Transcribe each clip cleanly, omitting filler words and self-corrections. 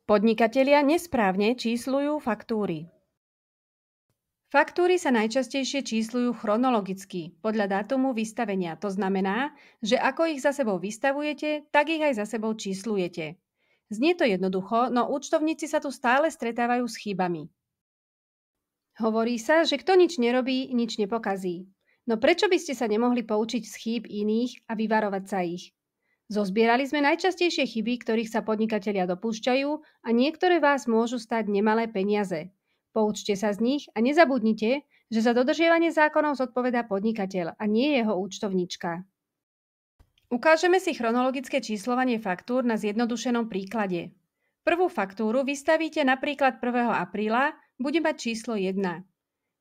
Podnikatelia nesprávne číslujú faktúry. Faktúry sa najčastejšie číslujú chronologicky, podľa dátumu vystavenia. To znamená, že ako ich za sebou vystavujete, tak ich aj za sebou číslujete. Znie to jednoducho, no účtovníci sa tu stále stretávajú s chybami. Hovorí sa, že kto nič nerobí, nič nepokazí. No prečo by ste sa nemohli poučiť z chýb iných a vyvarovať sa ich? Zozbierali sme najčastejšie chyby, ktorých sa podnikatelia dopúšťajú a niektoré vás môžu stať nemalé peniaze. Poučte sa z nich a nezabudnite, že za dodržiavanie zákonov zodpovedá podnikateľ a nie jeho účtovníčka. Ukážeme si chronologické číslovanie faktúr na zjednodušenom príklade. Prvú faktúru vystavíte napríklad 1. apríla, bude mať číslo 1.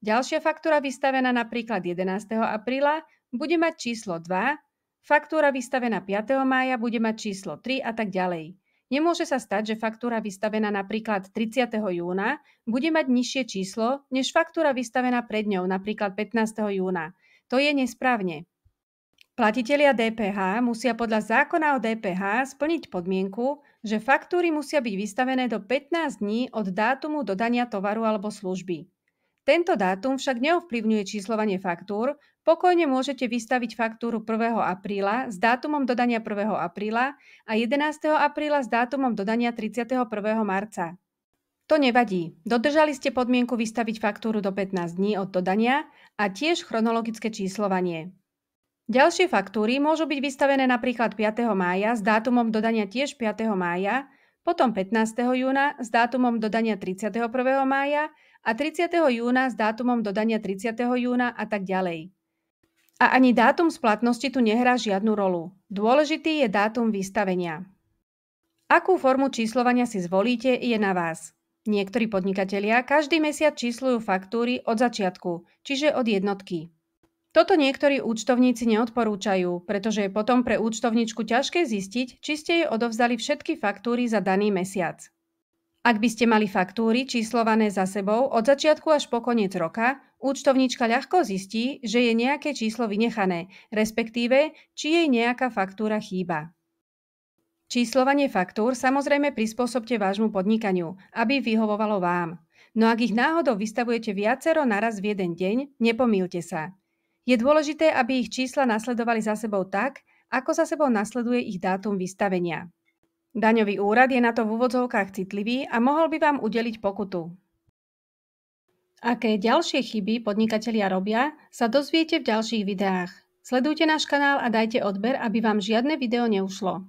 Ďalšia faktúra vystavená napríklad 11. apríla bude mať číslo 2, faktúra vystavená 5. mája bude mať číslo 3 a tak ďalej. Nemôže sa stať, že faktúra vystavená napríklad 30. júna bude mať nižšie číslo, než faktúra vystavená pred ňou, napríklad 15. júna. To je nesprávne. Platitelia DPH musia podľa zákona o DPH splniť podmienku, že faktúry musia byť vystavené do 15 dní od dátumu dodania tovaru alebo služby. Tento dátum však neovplyvňuje číslovanie faktúr, pokojne môžete vystaviť faktúru 1. apríla s dátumom dodania 1. apríla a 11. apríla s dátumom dodania 31. marca. To nevadí, dodržali ste podmienku vystaviť faktúru do 15 dní od dodania a tiež chronologické číslovanie. Ďalšie faktúry môžu byť vystavené napríklad 5. mája s dátumom dodania tiež 5. mája, potom 15. júna s dátumom dodania 31. mája a 30. júna s dátumom dodania 30. júna a tak ďalej. A ani dátum splatnosti tu nehrá žiadnu rolu. Dôležitý je dátum vystavenia. Akú formu číslovania si zvolíte, je na vás. Niektorí podnikatelia každý mesiac číslujú faktúry od začiatku, čiže od jednotky. Toto niektorí účtovníci neodporúčajú, pretože je potom pre účtovničku ťažké zistiť, či ste jej odovzdali všetky faktúry za daný mesiac. Ak by ste mali faktúry číslované za sebou od začiatku až po koniec roka, účtovníčka ľahko zistí, že je nejaké číslo vynechané, respektíve, či jej nejaká faktúra chýba. Číslovanie faktúr samozrejme prispôsobte vášmu podnikaniu, aby vyhovovalo vám. No ak ich náhodou vystavujete viacero naraz v jeden deň, nepomýlte sa. Je dôležité, aby ich čísla nasledovali za sebou tak, ako za sebou nasleduje ich dátum vystavenia. Daňový úrad je na to v úvodzovkách citlivý a mohol by vám udeliť pokutu. Aké ďalšie chyby podnikatelia robia, sa dozviete v ďalších videách. Sledujte náš kanál a dajte odber, aby vám žiadne video neušlo.